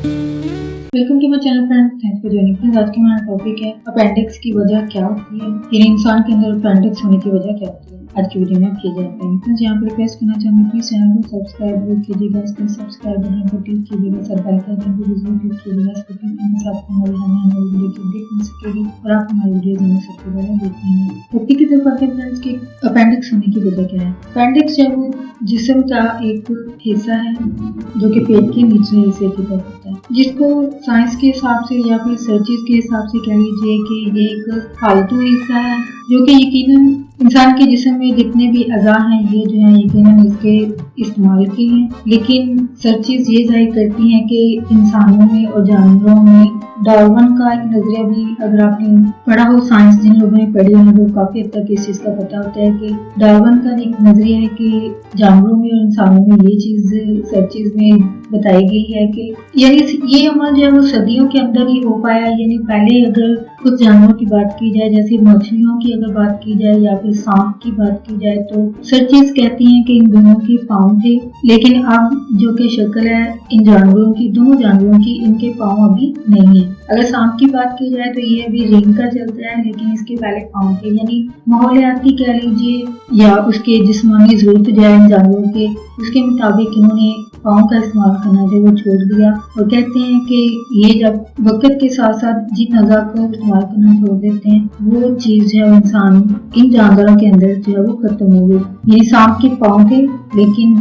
Welcome to my channel friends, thanks for joining friends. आज का हमारा टॉपिक है अपेंडिक्स की वजह क्या होती है, यानी इंसान के अंदर अपेंडिक्स होने की वजह क्या होती है। आज की वीडियो में किए जाते हैं फ्रेंड्स। यहाँ पर रिक्वेस्ट करना चाहूँगी प्लीज चैनल को सब्सक्राइब कीजिएगा, इसके सब्सक्राइब बटन को क्लिक कीजिएगा, सब बेल के आइकन को जरूर क्लिक कीजिएगा, इसको क्लिक करने से आपको हमारी आने वाली वीडियो की अपडेट मिल सकेगी और आप हमारी वीडियो में सबसे पहले देखेंगे। टॉपिक की तरफ आते हैं फ्रेंड्स कि अपेंडिक्स होने की वजह क्या है। अपेंडिक्स जो है वो जिस्म का एक हिस्सा है जो कि पेट के निचले हिस्से की तरफ होता है, जिसको साइंस के हिसाब से या फिर सर्चेस के हिसाब से कह लीजिए कि ये एक फालतू हिस्सा है जो कि यकीनन इंसान के जिस्म में जितने भी अज़ा हैं ये जो है यकीनन इसके इस्तेमाल के हैं, लेकिन सर्चेस ये जाहिर करती हैं कि इंसानों में और जानवरों में डार्विन का एक नजरिया भी, अगर आपने पढ़ा हो, साइंस जिन लोगों ने पढ़ी है वो काफी हद तक इस चीज का पता होता है कि डार्विन का एक नजरिया है कि जानवरों में और इंसानों में ये चीज सर्चेस में बताई गई है कि यानी ये अमल जो है वो सदियों के अंदर ही हो पाया। यानी पहले अगर कुछ जानवरों की बात की जाए, जैसे मछलियों की अगर बात की जाए या फिर सांप की बात की जाए, तो सर्चेस कहती हैं कि इन दोनों के पाँव थे, लेकिन अब जो कि शक्ल है इन जानवरों की, दोनों जानवरों की, इनके पाँव अभी नहीं है। अगर सांप की बात की जाए तो ये अभी रिंग का चलता है, लेकिन इसके पहले पाँव थे। यानी माहौलियाती कह लीजिए या उसके जिस्मानी जरूरत जो है इन जानवरों के, उसके मुताबिक इन्होंने पाँव का इस्तेमाल करना जो वो छोड़ दिया और कहते हैं कि ये जब वक्त के साथ साथ जिन अज़ा को इस्तेमाल करना छोड़ देते हैं वो चीज है इंसान इन जानवरों के अंदर जो है वो खत्म हो गई। ये सांप के पाँव थे, लेकिन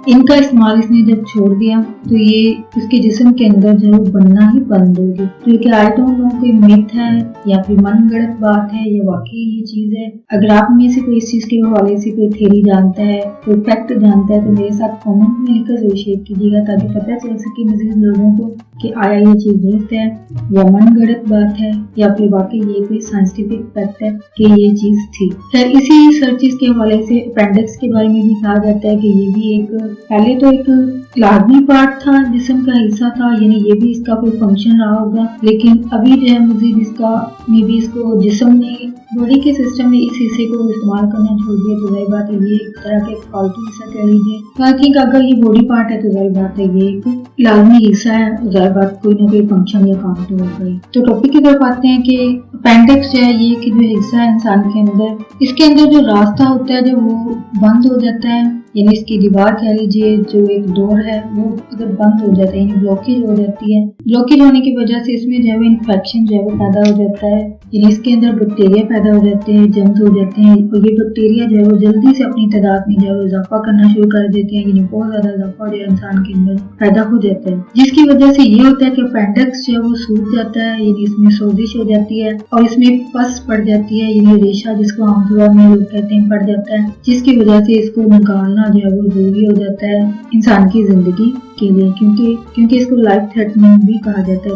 इनका इस्तेमाल इसने जब छोड़ दिया तो ये उसके जिस्म के अंदर जो है वो बनना ही बंद हो गई। तो क्या आई डोंट नो कोई मिथ है या फिर मनगढ़ंत बात है या वाकई ये चीज है। अगर आप में से कोई इस चीज के हवाले से कोई थ्योरी जानता है, कोई फैक्ट जानता है, तो मेरे साथ कमेंट में लिखकर जरूर शेयर कीजिएगा ताकि पता चल सके मजीद लोगों को कि आया ये चीज दुरुस्त है या मनगढ़ंत बात है या फिर वाकई ये कोई साइंटिफिक फैक्ट है कि ये चीज थी। खैर, इसी सर्चेस के हवाले से अपेंडिक्स के बारे में भी कहा जाता है कि ये भी एक पहले तो एक लाजमी पार्ट था, जिस्म का हिस्सा था, यानी ये भी इसका कोई फंक्शन रहा होगा, लेकिन अभी जो है मजीद इसका में भी इसको जिस्म ने बॉडी के सिस्टम में इस हिस्से को इस्तेमाल करना छोड़ दिया। तो वही बात है ये एक तरह का फालतू हिस्सा कह लीजिए। बाकी अगर ये बॉडी पार्ट है तो वही बात है ये एक लाजमी हिस्सा है, जाहिर बात कोई ना कोई फंक्शन या काम तो होगा ही। तो टॉपिक की तरफ आते हैं कि अपेंडिक्स जो है ये कि जो हिस्सा है इंसान के अंदर, इसके अंदर जो रास्ता होता है जब वो बंद हो जाता है, यानी इसकी दीवार कह लीजिए, जो एक डोर है वो अगर बंद हो जाता है यानी ब्लॉकेज हो जाती है, ब्लॉकेज होने की वजह से इसमें जो है इन्फेक्शन जो है वो पैदा हो जाता है, यानी इसके अंदर बैक्टीरिया पैदा हो जाते हैं, जर्म्स हो जाते हैं और ये बैक्टीरिया जो है वो जल्दी से अपनी तादाद में जो है वो इजाफा करना शुरू कर देते हैं, यानी बहुत ज्यादा इजाफा जो है इंसान के अंदर पैदा हो जाता है, जिसकी वजह से ये होता है कि अपेंडिक्स जो है वो सूख जाता है, यानी इसमें सोजिश हो जाती है और इसमें पस पड़ जाती है, यानी रेशा जिसको आमतौर में लोग कहते हैं पड़ जाता है, जिसकी वजह से इसको निकालना जो है वो जरूरी हो जाता है इंसान की जिंदगी के लिए, क्योंकि इसको लाइफ थ्रेटनिंग भी कहा जाता है,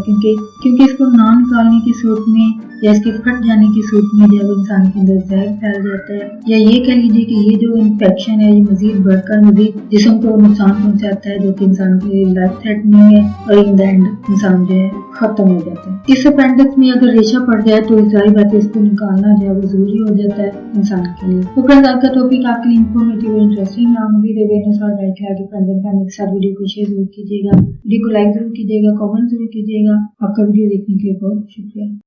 क्योंकि इसको ना निकालने की सूरत में या इसके फट जाने की सूरत में जब इंसान के अंदर जहर फैल जाता है, या ये कह लीजिए कि ये जो इन्फेक्शन है ये मजीद बढ़कर मजीद जिस्म को नुकसान पहुंचाता है, जो कि इंसान के लिए लाइफ थ्रेटनिंग है और इन द एंड इंसान जो है खत्म हो जाता है। इस अपेंडिक्स में अगर रेशा पड़ जाए तो सारी बातें इसको निकालना जो है वो जरूरी हो जाता है इंसान के लिए। तो फ्रेंड्स, आज का टॉपिक आपके लिए इंफॉर्मेटिव और इंटरेस्टिंग रहा। मजीद के साथ वीडियो को शेयर जरूर कीजिएगा, वीडियो को लाइक जरूर कीजिएगा, कमेंट जरूर कीजिएगा। आपका वीडियो देखने के लिए बहुत शुक्रिया।